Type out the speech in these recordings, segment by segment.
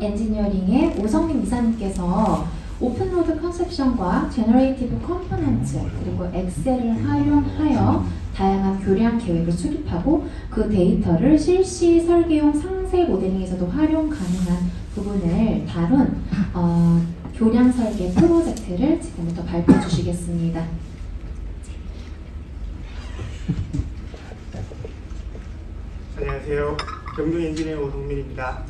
엔지니어링의 오성민 이사님께서 오픈로드 컨셉션과 제너레이티브 컴포넌트 그리고 엑셀을 활용하여 다양한 교량 계획을 수립하고 그 데이터를 실시 설계용 상세 모델링에서도 활용 가능한 부분을 다룬 교량 설계 프로젝트를 지금부터 발표해 주시겠습니다. 안녕하세요. 경동 엔지니어 오성민입니다.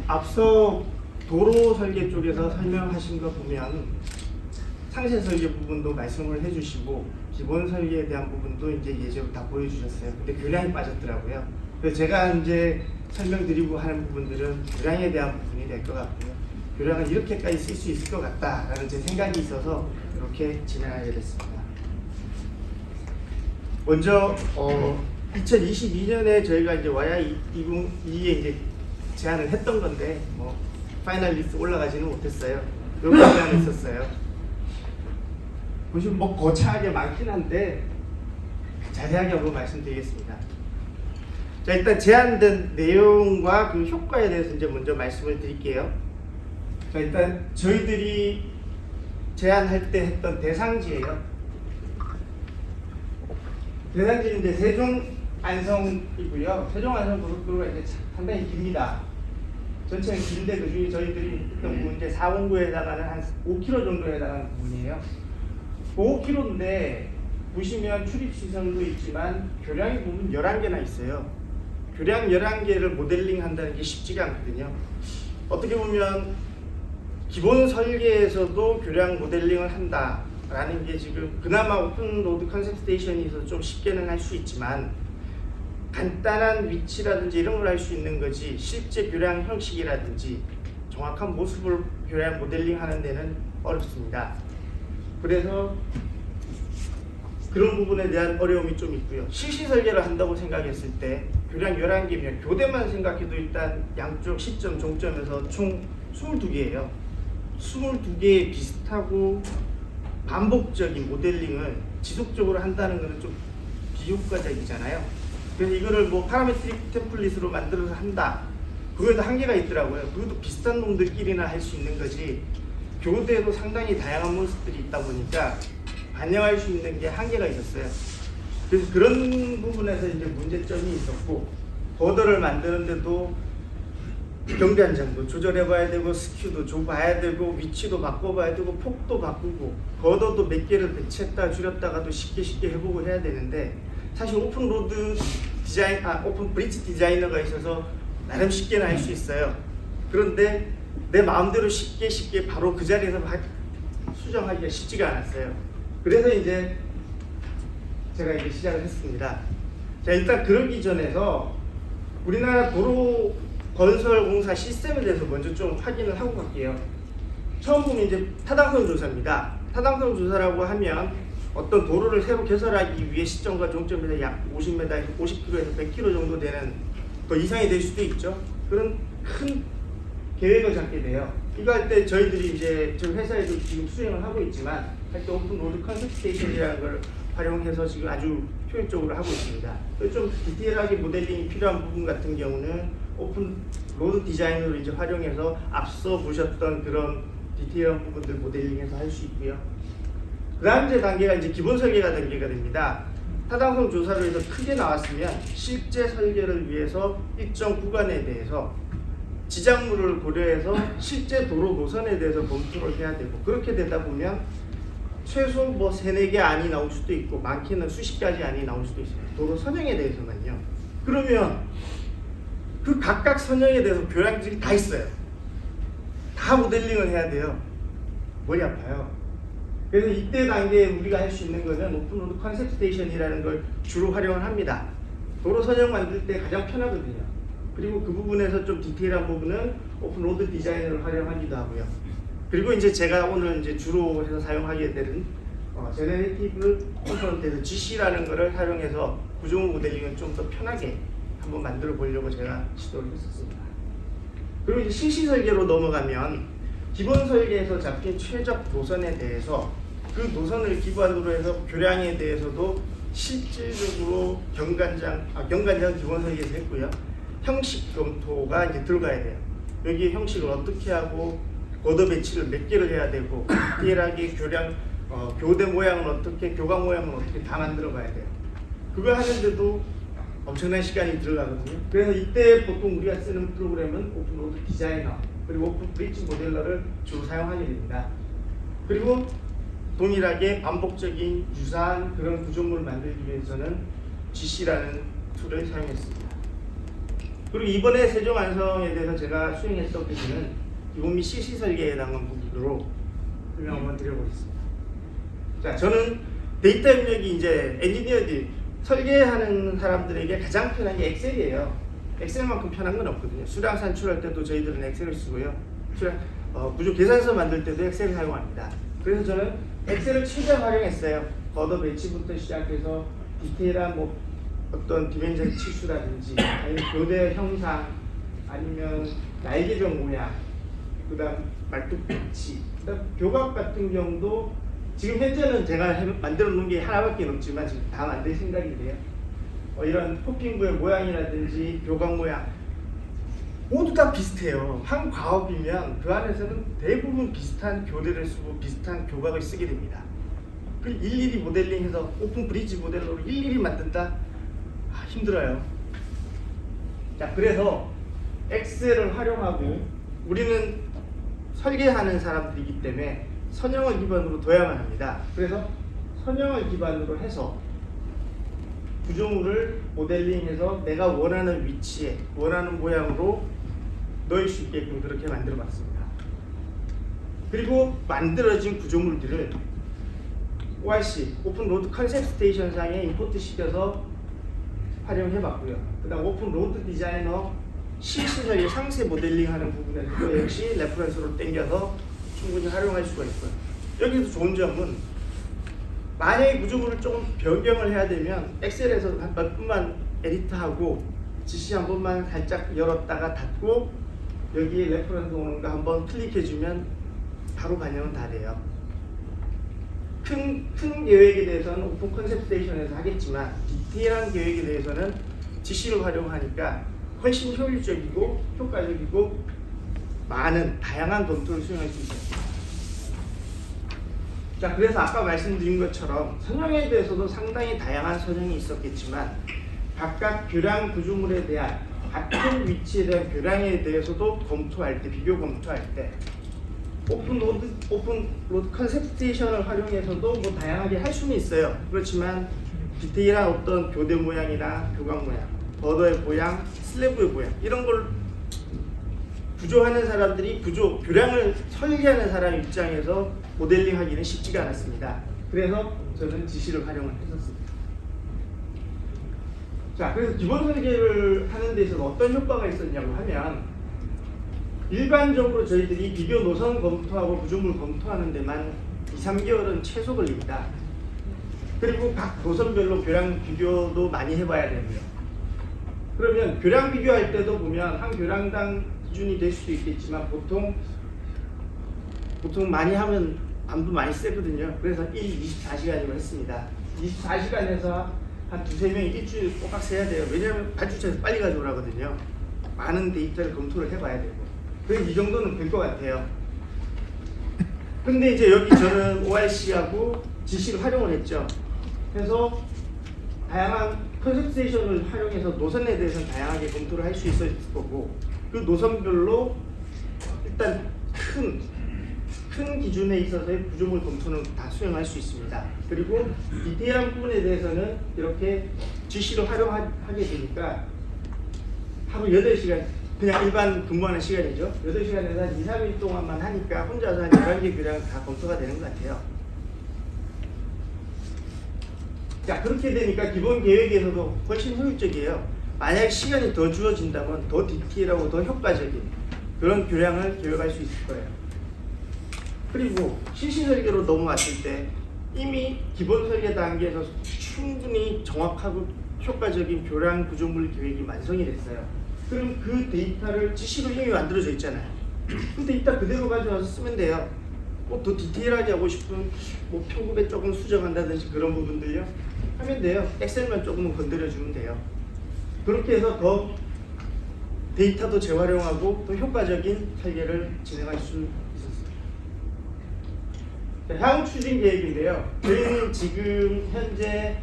앞서 도로 설계 쪽에서 설명하신 거 보면 상세 설계 부분도 말씀을 해주시고 기본 설계에 대한 부분도 이제 예제로 다 보여주셨어요. 근데 교량이 빠졌더라고요. 그래서 제가 이제 설명드리고 하는 부분들은 교량에 대한 부분이 될 것 같고요. 교량을 이렇게까지 쓸 수 있을 것 같다라는 제 생각이 있어서 이렇게 진행하게 됐습니다. 먼저 2022년에 저희가 이제 와야 2022에 이제 제안을 했던 건데 파이널리스트 올라가지는 못했어요. 이렇게 제안했었어요. 보시면 거창하게 많긴 한데 자세하게 한번 말씀드리겠습니다. 자, 일단 제안된 내용과 그 효과에 대해서 이제 먼저 말씀을 드릴게요. 자, 일단 저희들이 제안할 때 했던 대상지예요. 대상지는 이제 세종 안성이고요. 세종 안성 고속도로가 이제 상당히 깁니다. 전체는 긴데 그 중에 저희들이 했던 부분 이제 409에 해당하는 한 5km 정도에 해당하는 부분이에요. 5km인데 보시면 출입 시설도 있지만 교량이 보면 11개나 있어요. 교량 11개를 모델링 한다는 게 쉽지가 않거든요. 어떻게 보면 기본 설계에서도 교량 모델링을 한다라는 게 지금 그나마 오픈로드 컨셉 스테이션에서 좀 쉽게는 할 수 있지만 간단한 위치라든지 이런 걸 할 수 있는 거지 실제 교량 형식이라든지 정확한 모습을 교량 모델링 하는 데는 어렵습니다. 그래서 그런 부분에 대한 어려움이 좀 있고요. 실시 설계를 한다고 생각했을 때 교량 11개면 교대만 생각해도 일단 양쪽 시점, 종점에서 총 22개예요. 22개의 비슷하고 반복적인 모델링을 지속적으로 한다는 것은 좀 비효과적이잖아요. 그래서 이거를 파라메트릭 템플릿으로 만들어서 한다. 그거에도 한계가 있더라고요. 그것도 비슷한 놈들끼리나 할 수 있는 거지 교대도 상당히 다양한 모습들이 있다 보니까 반영할 수 있는 게 한계가 있었어요. 그래서 그런 부분에서 이제 문제점이 있었고 버더를 만드는데도 경단장도 조절해 봐야 되고 스큐도 줘봐야 되고 위치도 바꿔봐야 되고 폭도 바꾸고 버더도 몇 개를 배치했다 줄였다가도 쉽게 해보고 해야 되는데 사실 오픈로드 디자인, 오픈 브릿지 디자이너가 있어서 나름 쉽게는 할 수 있어요. 그런데 내 마음대로 쉽게 바로 그 자리에서 수정하기가 쉽지가 않았어요. 그래서 이제 제가 이제 시작을 했습니다. 자, 일단 그러기 전에서 우리나라 도로 건설 공사 시스템에 대해서 먼저 좀 확인을 하고 갈게요. 처음 보면 이제 타당성 조사입니다. 타당성 조사라고 하면 어떤 도로를 새로 개설하기 위해 시점과 종점에서 약 50m, 50km에서 100km 정도 되는 더 이상이 될 수도 있죠. 그런 큰 계획을 잡게 돼요. 이거 할 때 저희들이 이제 저희 회사에도 지금 수행을 하고 있지만 할 때 오픈로드 컨셉 스테이션이라는 걸 활용해서 지금 아주 효율적으로 하고 있습니다. 좀 디테일하게 모델링이 필요한 부분 같은 경우는 오픈로드 디자인으로 이제 활용해서 앞서 보셨던 그런 디테일한 부분들 모델링해서 할 수 있고요. 그 다음 단계가 이제 기본 설계가 단계가 됩니다. 타당성 조사를 해서 크게 나왔으면 실제 설계를 위해서 일정 구간에 대해서 지작물을 고려해서 실제 도로 노선에 대해서 검토를 해야 되고 그렇게 되다 보면 최소 3-4개 안이 나올 수도 있고 많게는 수십 가지 안이 나올 수도 있어요. 도로 선형에 대해서만요. 그러면 그 각각 선형에 대해서 교량들이 다 있어요. 다 모델링을 해야 돼요. 머리 아파요. 그래서 이때 단계에 우리가 할 수 있는 것은 오픈로드 컨셉 스테이션이라는 걸 주로 활용을 합니다. 도로 선형 만들 때 가장 편하거든요. 그리고 그 부분에서 좀 디테일한 부분은 오픈로드 디자인을 활용하기도 하고요. 그리고 이제 제가 오늘 이제 주로 해서 사용하게 되는 제너레이티브 컴포넌트에서 GC라는 것을 활용해서 구조물 모델링을 좀 더 편하게 한번 만들어 보려고 제가 시도를 했었습니다. 그리고 이제 실시 설계로 넘어가면 기본 설계에서 잡힌 최적 노선에 대해서 그 노선을 기반으로 해서 교량에 대해서도 실질적으로 경관장 기본 설계에서 했고요. 형식 검토가 이제 들어가야 돼요. 여기 형식을 어떻게 하고 거더 배치를 몇 개를 해야 되고 디테일하게 교대 모양은 어떻게, 교각 모양은 어떻게 다 만들어 가야 돼요. 그거 하는데도 엄청난 시간이 들어가거든요. 그래서 이때 보통 우리가 쓰는 프로그램은 오픈로드 디자이너 그리고 오픈 브릿지 모델러를 주로 사용하게 됩니다. 그리고 동일하게 반복적인 유사한 그런 구조물을 만들기 위해서는 GC라는 툴을 사용했습니다. 그리고 이번에 세종 완성에 대해서 제가 수행했던 부분은 기본 및 CC 설계에 해당하는 부분으로 설명 한번 드려보겠습니다. 자, 저는 데이터 입력이 이제 엔지니어들이 설계하는 사람들에게 가장 편한 게 엑셀이에요. 엑셀만큼 편한 건 없거든요. 수량 산출할 때도 저희들은 엑셀을 쓰고요. 구조 계산서 만들 때도 엑셀을 사용합니다. 그래서 저는 엑셀을 최대한 활용했어요. 거더 배치부터 시작해서 디테일한 어떤 디멘전 치수라든지 아니면 교대 형상 아니면 날개병 모양 그 다음 말뚝 배치 그 다음 교각 같은 경우도 지금 현재는 제가 만들어 놓은 게 하나밖에 없지만 지금 다 만들 생각인데요. 이런 포핑부의 모양이라든지 교각 모양 모두 다 비슷해요. 한 과업이면 그 안에서는 대부분 비슷한 교대를 쓰고 비슷한 교각을 쓰게 됩니다. 그 일일이 모델링해서 오픈 브릿지 모델로 일일이 만든다? 힘들어요. 자, 그래서 엑셀을 활용하고 우리는 설계하는 사람들이기 때문에 선형을 기반으로 둬야만 합니다. 그래서 선형을 기반으로 해서 구조물을 모델링해서 내가 원하는 위치에 원하는 모양으로 넣을 수 있게끔 그렇게 만들어 봤습니다. 그리고 만들어진 구조물들을 ORC 오픈 로드 컨셉 스테이션 상에 임포트 시켜서 활용해 봤고요. 그 다음 오픈 로드 디자이너 실시설계 상세 모델링 하는 부분에서도 역시 레퍼런스로 땡겨서 충분히 활용할 수가 있고요. 여기서 좋은 점은 만약에 구조물을 조금 변경을 해야 되면 엑셀에서 몇 분만 에디트하고 GC 한 번만 살짝 열었다가 닫고 여기에 레퍼런스 오는 거 한번 클릭해주면 바로 반영은 다 돼요. 큰 계획에 대해서는 오픈 컨셉 스테이션에서 하겠지만 디테일한 계획에 대해서는 GC를 활용하니까 훨씬 효율적이고 효과적이고 많은 다양한 검토를 수행할 수 있습니다. 자, 그래서 아까 말씀드린 것처럼 선형에 대해서도 상당히 다양한 선형이 있었겠지만 각각 교량 구조물에 대한 같은 위치에 대한 교량에 대해서도 검토할 때, 비교 검토할 때 오픈 로드 컨셉 스테이션을 활용해서도 뭐 다양하게 할 수는 있어요. 그렇지만 디테일한 어떤 교대 모양이나 교각 모양, 버더의 모양, 슬래브의 모양 이런 걸 구조하는 사람들이 교량을 설계하는 사람 입장에서 모델링 하기는 쉽지가 않았습니다. 그래서 저는 GC를 활용을 했었습니다. 자, 그래서 기본 설계를 하는 데 있어서 어떤 효과가 있었냐고 하면 일반적으로 저희들이 비교 노선 검토하고 구조물 검토하는 데만 2~3개월은 최소 걸립니다. 그리고 각 노선별로 교량 비교도 많이 해봐야 되고요. 그러면 교량 비교할 때도 보면 한 교량당 기준이 될 수도 있겠지만 보통 많이 하면 밤도 많이 쓰거든요. 그래서 24시간이면 했습니다. 24시간에서 한 2~3명이 일주일 꼬박 세야 돼요. 왜냐하면 발주처에서 빨리 가져오라거든요. 많은 데이터를 검토를 해봐야 되고. 그래서 이 정도는 될 것 같아요. 근데 이제 여기 저는 ORC하고 GC를 활용을 했죠. 그래서 다양한 컨셉 스테이션을 활용해서 노선에 대해서는 다양하게 검토를 할 수 있을 거고 그 노선별로 일단 큰 기준에 있어서의 구조물 검토는 다 수행할 수 있습니다. 그리고 디테일한 부분에 대해서는 이렇게 GC를 활용하게 되니까 하루 8시간 그냥 일반 근무하는 시간이죠. 8시간에서 한 2~3일 동안만 하니까 혼자서 한 11개 교량 다 검토가 되는 것 같아요. 자, 그렇게 되니까 기본 계획에서도 훨씬 효율적이에요. 만약 시간이 더 주어진다면 더 디테일하고 더 효과적인 그런 교량을 계획할 수 있을 거예요. 그리고 실시 설계로 넘어왔을 때 이미 기본 설계 단계에서 충분히 정확하고 효과적인 교량 구조물 계획이 완성이 됐어요. 그럼 그 데이터를 GC로 이미 만들어져 있잖아요. 그 데이터 그대로 가져와서 쓰면 돼요. 뭐 더 디테일하게 하고 싶은 뭐 편집에 조금 수정한다든지 그런 부분들요 하면 돼요. 엑셀만 조금은 건드려주면 돼요. 그렇게 해서 더 데이터도 재활용하고 또 효과적인 설계를 진행할 수 있었어요. 향후 추진 계획인데요. 저희는 지금 현재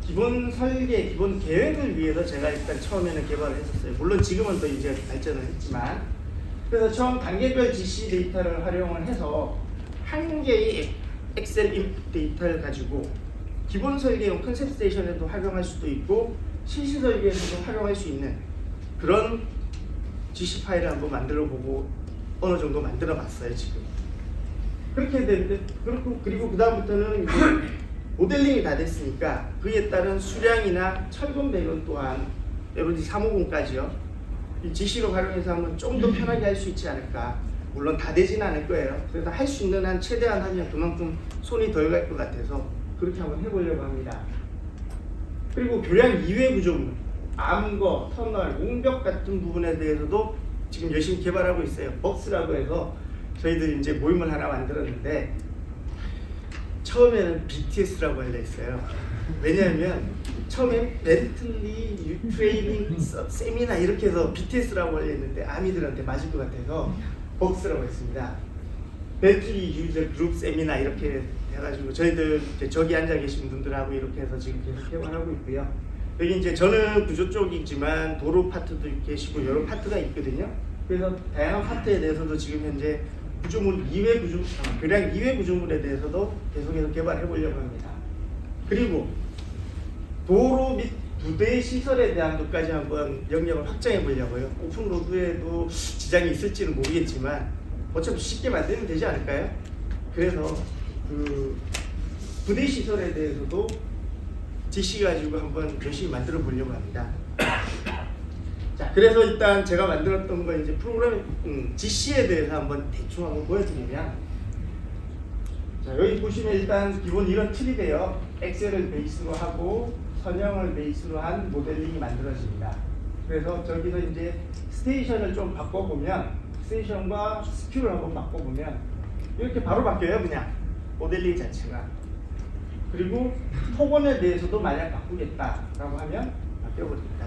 기본 설계, 기본 계획을 위해서 제가 일단 처음에는 개발을 했었어요. 물론 지금은 또 이제 발전을 했지만, 그래서 처음 단계별 GC 데이터를 활용을 해서 한 개의 엑셀 인풋 데이터를 가지고 기본 설계용 컨셉 스테이션에도 활용할 수도 있고 실시 설계에서도 활용할 수 있는 그런 GC 파일을 한번 만들어 보고 어느 정도 만들어 봤어요. 지금 그렇게 되는데, 그리고 그 다음부터는 이제 모델링이 다 됐으니까 그에 따른 수량이나 철분 배분 또한 여러분들이 350까지요 이 GC로 활용해서 하면 좀 더 편하게 할 수 있지 않을까. 물론 다 되진 않을 거예요. 그래서 할 수 있는 한 최대한 하면 그만큼 손이 덜 갈 것 같아서 그렇게 한번 해보려고 합니다. 그리고 교량 이외 구조물, 암거, 터널, 옹벽 같은 부분에 대해서도 지금 열심히 개발하고 있어요. 벅스라고 해서 저희들이 이제 모임을 하나 만들었는데 처음에는 BTS라고 하려 했어요. 왜냐하면 처음에 벤틀리 트레이닝 세미나 이렇게 해서 BTS라고 하려 했는데 아미들한테 맞을 것 같아서 벅스라고 했습니다. 벤틀리 유저 그룹 세미나 이렇게 해가지고 저희들 저기 앉아 계신 분들하고 이렇게 해서 지금 계속 개발하고 있고요. 여기 이제 저는 구조 쪽이지만 도로 파트도 계시고 여러 파트가 있거든요. 그래서 다양한 파트에 대해서도 지금 현재 구조물 이외 구조물, 교량 이외 구조물에 대해서도 계속해서 개발해 보려고 합니다. 그리고 도로 및 부대 시설에 대한 것까지 한번 영역을 확장해 보려고요. 오픈로드에도 지장이 있을지는 모르겠지만 어차피 쉽게 만들면 되지 않을까요? 그래서 그 부대 시설에 대해서도 GC 가지고 한번 열심히 만들어 보려고 합니다. 자, 그래서 일단 제가 만들었던 거 이제 프로그램 GC에 대해서 한번 대충 한번 보여드리면, 자, 여기 보시면 일단 기본 이런 틀이 돼요. 엑셀을 베이스로 하고 선형을 베이스로 한 모델링이 만들어집니다. 그래서 저기서 이제 스테이션을 좀 바꿔보면, 스테이션과 스큐를 한번 바꿔보면 이렇게 바로 바뀌어요. 그냥 모델링 자체가. 그리고 폭원에 대해서도 만약 바꾸겠다라고 하면 바뀌어버립니다.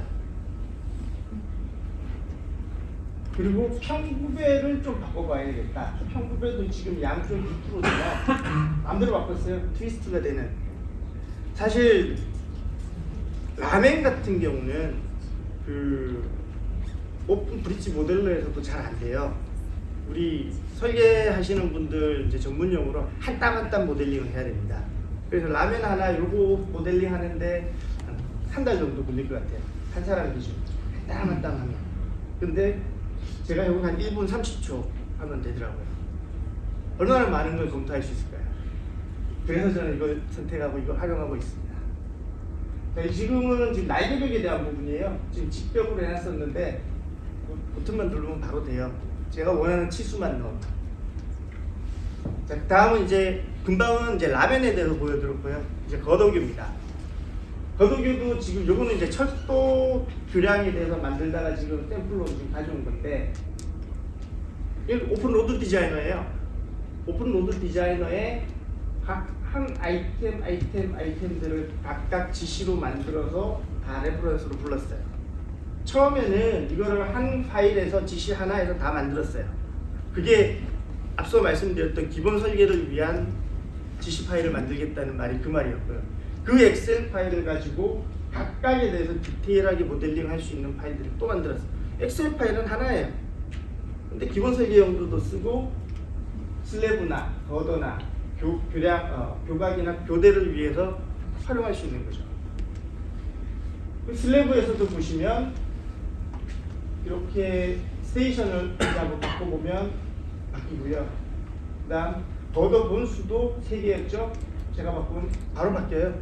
그리고 평구배를 좀 바꿔봐야겠다. 평구배도 지금 양쪽 2%잖아요. 마음대로 바꿨어요. 트위스트가 되는. 사실 라멘 같은 경우는 그 오픈 브릿지 모델러에서도 잘 안 돼요. 우리 설계하시는 분들 이제 전문용어로 한 땀 한 땀 모델링을 해야 됩니다. 그래서 라멘 하나 요거 모델링 하는데 한 달 정도 걸릴 것 같아요. 한 사람 기준 한 땀 한 땀 하면. 근데 제가 요거 한 1분 30초 하면 되더라고요. 얼마나 많은 걸 검토할 수 있을까요? 그래서 저는 이걸 선택하고 이걸 활용하고 있습니다. 자, 지금은 지금 날개벽에 대한 부분이에요. 지금 직벽으로 해놨었는데 버튼만 누르면 바로 돼요. 제가 원하는 치수만 넣어. 자, 다음은 이제 금방은 이제 라멘에 대해서 보여드릴 거예요. 이제 거도교입니다. 거도교도 지금 요거는 이제 철도 교량에 대해서 만들다가 지금 샘플로 지금 가져온 건데, 이거 오픈 로드 디자이너예요. 오픈 로드 디자이너에 각 한 아이템들을 각각 GC로 만들어서 다 레퍼런스로 불렀어요. 처음에는 이거를 한 파일에서 GC 하나에서 다 만들었어요. 그게 앞서 말씀드렸던 기본 설계를 위한 GC 파일을 만들겠다는 말이 그 말이었고요. 그 엑셀 파일을 가지고 각각에 대해서 디테일하게 모델링 할 수 있는 파일들을 또 만들었어요. 엑셀 파일은 하나예요. 근데 기본 설계 용도도 쓰고 슬래브나 거더나 교각이나 교대를 위해서 활용할 수 있는 거죠. 그 슬래브에서도 보시면 이렇게 스테이션을 한번 바꿔보면 바뀌고요. 그 다음 거더 본수도 3개였죠. 제가 바꾸면 바로 바뀌어요.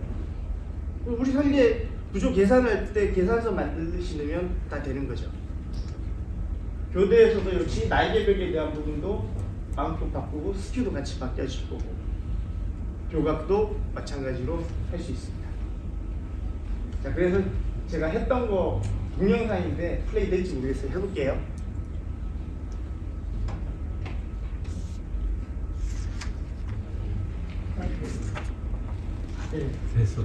우리 설계 구조 계산할 때 계산서 만드시면 다 되는 거죠. 교대에서도 역시 날개벽에 대한 부분도 마음껏 바꾸고 스큐도 같이 바뀌어질 거고 교각도 마찬가지로 할 수 있습니다. 자, 그래서 제가 했던 거 동영상인데 플레이 될지 모르겠어요. 해볼게요. 네. 됐어.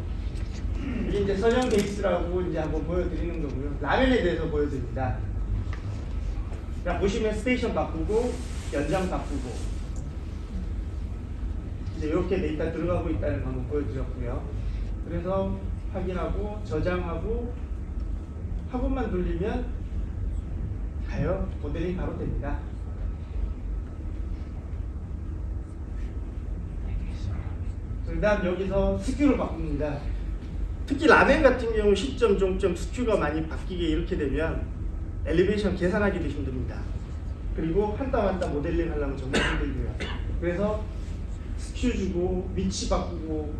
이게 이제 선형 베이스라고 이제 한번 보여드리는 거고요. 라면에 대해서 보여드립니다. 그러니까 보시면 스테이션 바꾸고 연장 바꾸고 이제 이렇게 데이터 들어가고 있다는 거 한번 보여드렸고요. 그래서 확인하고 저장하고 화분만 돌리면 가요. 모델링 바로 됩니다. 그 다음 여기서 스큐를 바꿉니다. 특히 라멘 같은 경우 시점, 종점, 스큐가 많이 바뀌게 이렇게 되면 엘리베이션 계산하기도 힘듭니다. 그리고 한 땀 한 땀 모델링 하려면 정말 힘들고요. 그래서 스큐 주고 위치 바꾸고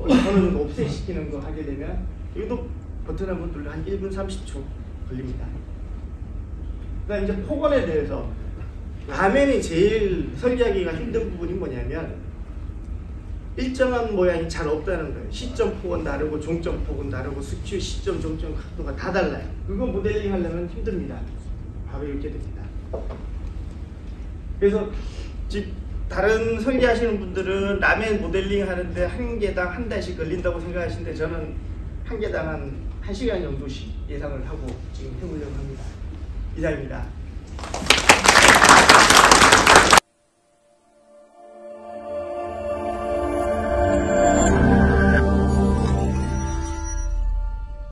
저는 옵셋시키는 거 하게 되면 이것도 버튼 한번 눌러 한 1분 30초 걸립니다. 그다음 이제 폭언에 대해서 라멘이 제일 설계하기가 힘든 부분이 뭐냐면 일정한 모양이 잘 없다는 거예요. 시점 폭은 다르고 종점 폭은 다르고 스큐, 시점, 종점 각도가 다 달라요. 그거 모델링 하려면 힘듭니다. 바로 이렇게 됩니다. 그래서 즉 다른 설계하시는 분들은 라멘 모델링 하는데 한 개당 한 달씩 걸린다고 생각하시는데 저는 한 개당 한 1시간 정도씩 예상을 하고 지금 해보려고 합니다. 이상입니다.